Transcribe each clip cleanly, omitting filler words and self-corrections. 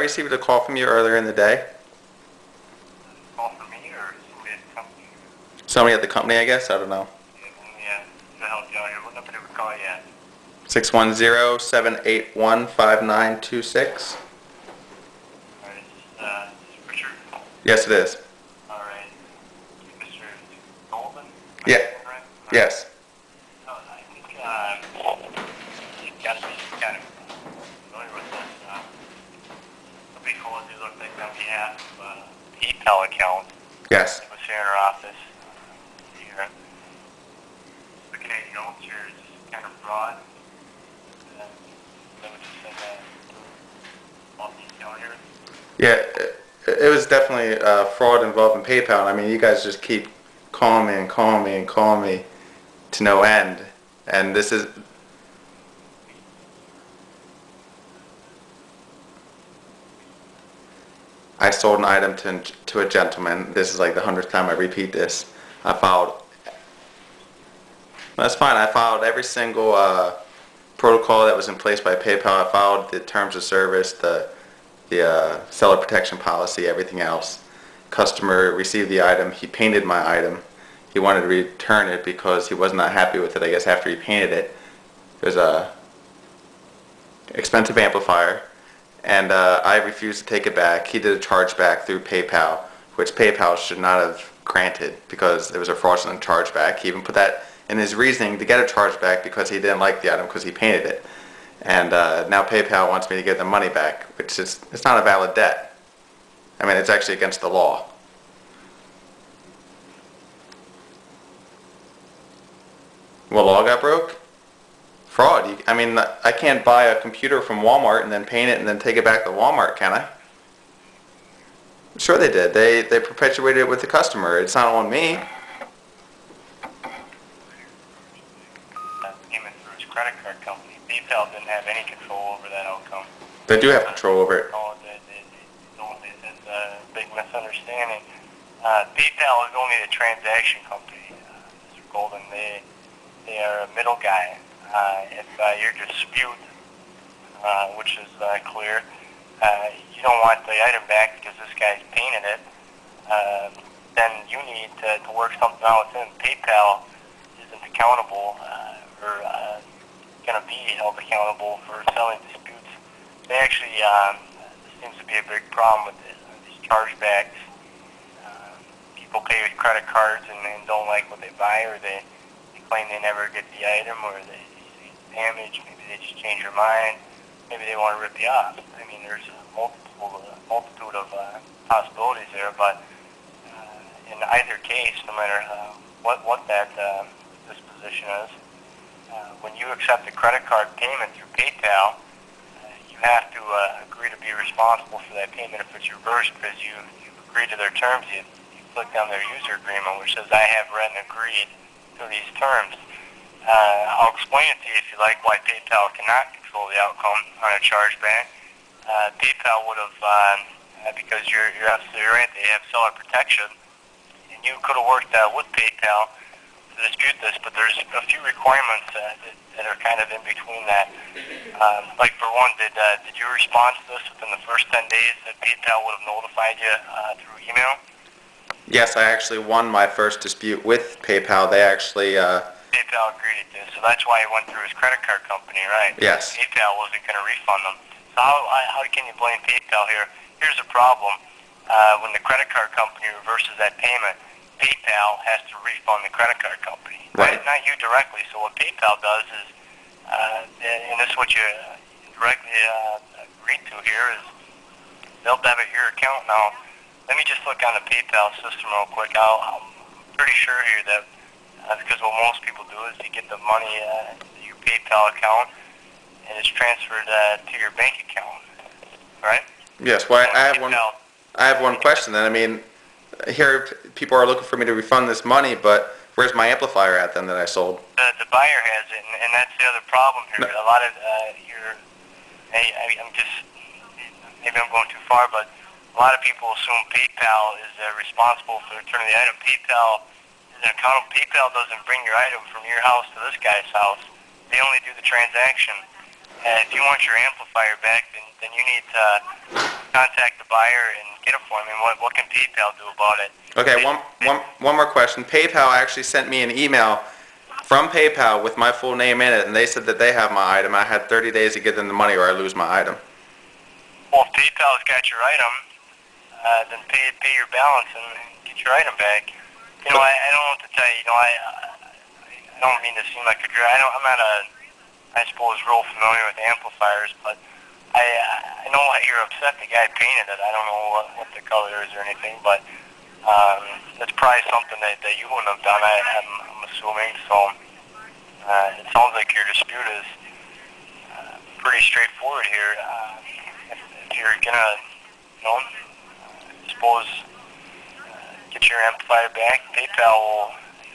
received a call from you earlier in the day. Call from me or somebody at the company? Somebody at the company, I guess. I don't know. Yeah, to help you out here. What number did we call you at? 610-781-5926. Alright, is this Richard? Yes, it is. Alright. Mr. Golden? Yeah. Right? Yes. I think you've got to be kind of familiar with this. Somebody called you, looked like on behalf of the PayPal account. Yes. It was here in our office. Here. Looking at your notes here, it's kind of broad. That would just say that all the account here. Yeah, it was definitely fraud involving PayPal. I mean, you guys just keep calling me and calling me and calling me to no end. And this is... I sold an item to a gentleman. This is like the 100th time I repeat this. I filed... That's fine. I followed every single protocol that was in place by PayPal. I followed the terms of service, the seller protection policy, everything else. Customer received the item. He painted my item. He wanted to return it because he was not happy with it, I guess, after he painted it. There's a expensive amplifier, and I refused to take it back. He did a chargeback through PayPal, which PayPal should not have granted because it was a fraudulent chargeback. He even put that in his reasoning to get a chargeback because he didn't like the item because he painted it. And now PayPal wants me to get the money back, which is, it's not a valid debt. I mean, it's actually against the law. What law got broke? Fraud. I mean, I can't buy a computer from Walmart and then paint it and then take it back to Walmart, can I? Sure they did. They perpetuated it with the customer. It's not on me. Payment through his credit card company. PayPal didn't have any control over that outcome. They do have control over it. No, it's a big misunderstanding. PayPal is only the transaction company, Mr. Golden. They are a middle guy. If your dispute, which is clear, you don't want the item back because this guy's painted it, then you need to work something out with him. PayPal isn't accountable or going to be held accountable for selling disputes. They actually, this seems to be a big problem with these chargebacks. People pay with credit cards and don't like what they buy, or they claim they never get the item, or they see damage. Maybe they just change their mind. Maybe they want to rip you off. I mean, there's a multitude of possibilities there, but in either case, no matter what that disposition is, when you accept a credit card payment through PayPal, you have to agree to be responsible for that payment if it's reversed, because you've agreed to their terms. You click on their user agreement, which says, I have read and agreed to these terms. I'll explain it to you if you like why PayPal cannot control the outcome on a chargeback. PayPal would have, because you're absolutely right, they have seller protection, and you could have worked with PayPal to dispute this, but there's a few requirements that are kind of in between that. Like for one, did you respond to this within the first 10 days that PayPal would have notified you through email? Yes, I actually won my first dispute with PayPal. They actually... PayPal agreed to this, so that's why he went through his credit card company, right? Yes. PayPal wasn't going to refund them. So how can you blame PayPal here? Here's the problem. When the credit card company reverses that payment, PayPal has to refund the credit card company. Right. Not you directly. So what PayPal does is, and this is what you directly agreed to here, is they'll debit your account. Now, let me just look on the PayPal system real quick. I'm pretty sure here that because what most people do is you get the money to your PayPal account and it's transferred to your bank account, right? Yes. Well, I have one question then. I mean, here people are looking for me to refund this money, but where's my amplifier at then that I sold? The buyer has it, and that's the other problem here. No. A lot of I'm just, maybe I'm going too far, but a lot of people assume PayPal is responsible for returning the item. PayPal is accountable. PayPal doesn't bring your item from your house to this guy's house. They only do the transaction. if you want your amplifier back, then you need to contact the buyer and get it for me. What can PayPal do about it? Okay, one more question. PayPal actually sent me an email from PayPal with my full name in it, and they said that they have my item. I had 30 days to get them the money or I lose my item. Well, if PayPal's got your item, then pay your balance and get your item back. You know, I don't know what to tell you. You know, I don't mean to seem like a jerk. I'm not I suppose, real familiar with amplifiers, but I know why you're upset. The guy painted it. I don't know what the color is or anything, but it's probably something that you wouldn't have done, I'm assuming. So it sounds like your dispute is pretty straightforward here. If you're gonna, you know, suppose get your amplifier back, PayPal will,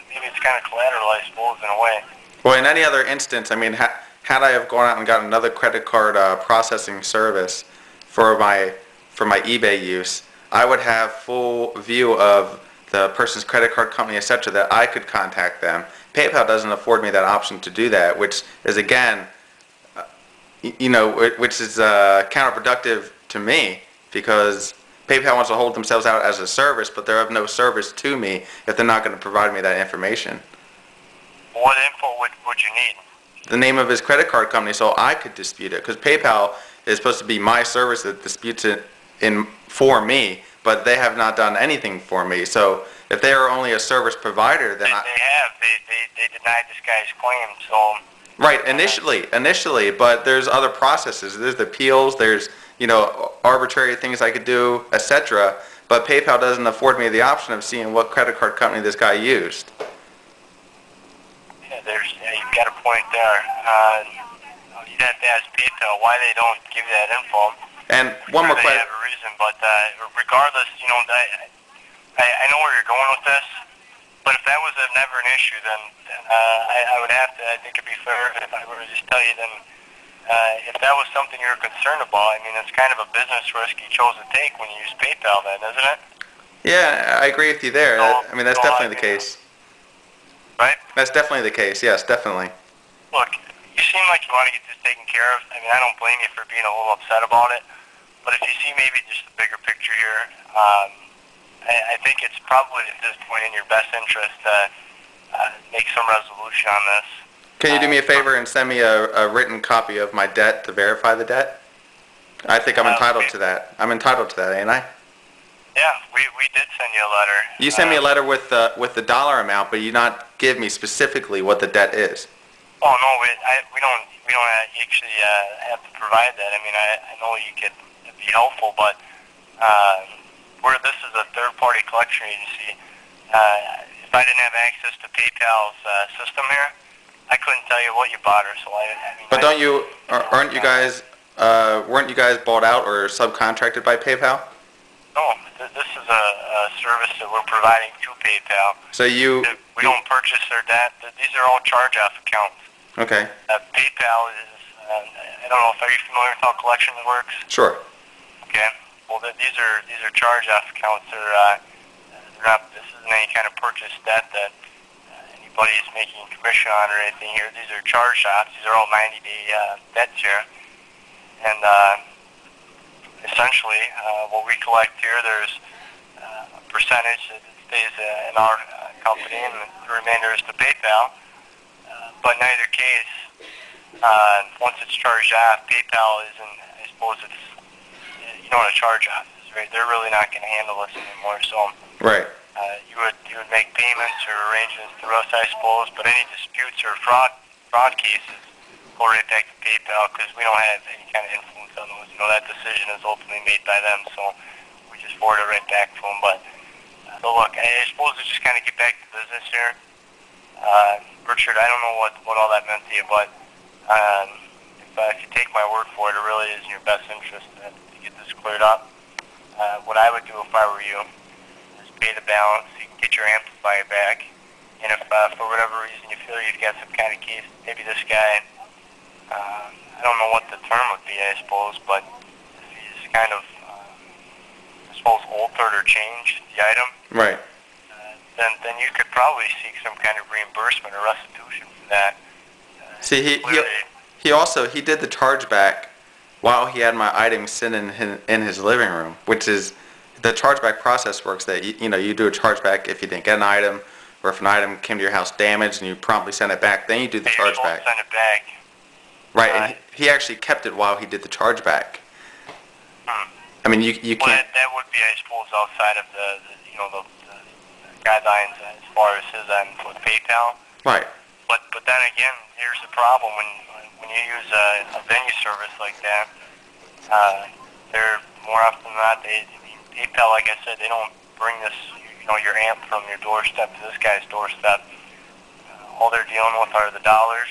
maybe it's kind of collateral, I suppose, in a way. Well, in any other instance, I mean, had I have gone out and got another credit card processing service for my eBay use, I would have full view of the person's credit card company, etc., that I could contact them. PayPal doesn't afford me that option to do that, which is, again, you know, which is counterproductive to me, because PayPal wants to hold themselves out as a service, but they're of no service to me if they're not going to provide me that information. What info would you need? The name of his credit card company, so I could dispute it, because PayPal is supposed to be my service that disputes it for me, but they have not done anything for me. So if they are only a service provider, then they denied this guy's claim. So right, initially, but there's other processes. There's the appeals. There's, you know, arbitrary things I could do, etc. But PayPal doesn't afford me the option of seeing what credit card company this guy used. You've got a point there. You'd have to ask PayPal why they don't give you that info. And one more question. They have a reason, but regardless, you know, I know where you're going with this. But if that was never an issue, then I would have to. I think it'd be fair if I were to just tell you. Then if that was something you were concerned about, I mean, it's kind of a business risk you chose to take when you use PayPal, then, isn't it? Yeah, I agree with you there. I mean, that's definitely the case. Right? That's definitely the case, yes, definitely. Look, you seem like you want to get this taken care of. I mean, I don't blame you for being a little upset about it. But if you see maybe just the bigger picture here, I think it's probably at this point in your best interest to make some resolution on this. Can you do me a favor and send me a written copy of my debt to verify the debt? I think I'm entitled to that. I'm entitled to that, ain't I? Yeah, we did send you a letter. You sent me a letter with the dollar amount, but you not give me specifically what the debt is. Oh no, we don't actually have to provide that. I mean, I know you could be helpful, but this is a third-party collection agency. If I didn't have access to PayPal's system here, I couldn't tell you what you bought or so. I mean, but weren't you guys bought out or subcontracted by PayPal? No, this is a service that we're providing to PayPal. So we don't purchase their debt. These are all charge-off accounts. Okay. PayPal is, I don't know, are you familiar with how collections works? Sure. Okay. Well, these are charge-off accounts. This isn't any kind of purchase debt that anybody is making commission on or anything here. These are charge-offs. These are all 90-day debts here. And essentially, what we collect here, there's a percentage that stays in our company, and the remainder is to PayPal. But in either case, once it's charged off, PayPal isn't, I suppose it's, you know what a charge-off is, right? They're really not going to handle this anymore. So right. You would make payments or arrangements through us, I suppose, but any disputes or fraud cases go right back to PayPal because we don't have any kind of influence on those. You know, that decision is ultimately made by them, so we just forward it right back to them. But so look, I suppose to just kind of get back to business here. Richard, I don't know what all that meant to you, but if you take my word for it, it really is in your best interest to get this cleared up. What I would do if I were you is pay the balance so you can get your amplifier back. And if for whatever reason you feel you've got some kind of case, maybe this guy, I don't know what the term would be, I suppose, but if he's kind of, I suppose, altered or changed the item, right, then you could probably seek some kind of reimbursement or restitution for that. See, He did the chargeback while he had my items sitting in his living room, which is the chargeback process works that you do a chargeback if you didn't get an item, or if an item came to your house damaged and you promptly send it back, then you do the chargeback. Send it back. Right, and he actually kept it while he did the chargeback. I mean, you can't. Well, that would be, I suppose, outside of the guidelines as far as his end with PayPal. Right. But then again, here's the problem when you use a venue service like that. They're more often than not, PayPal, like I said, they don't bring this, your amp from your doorstep to this guy's doorstep. All they're dealing with are the dollars.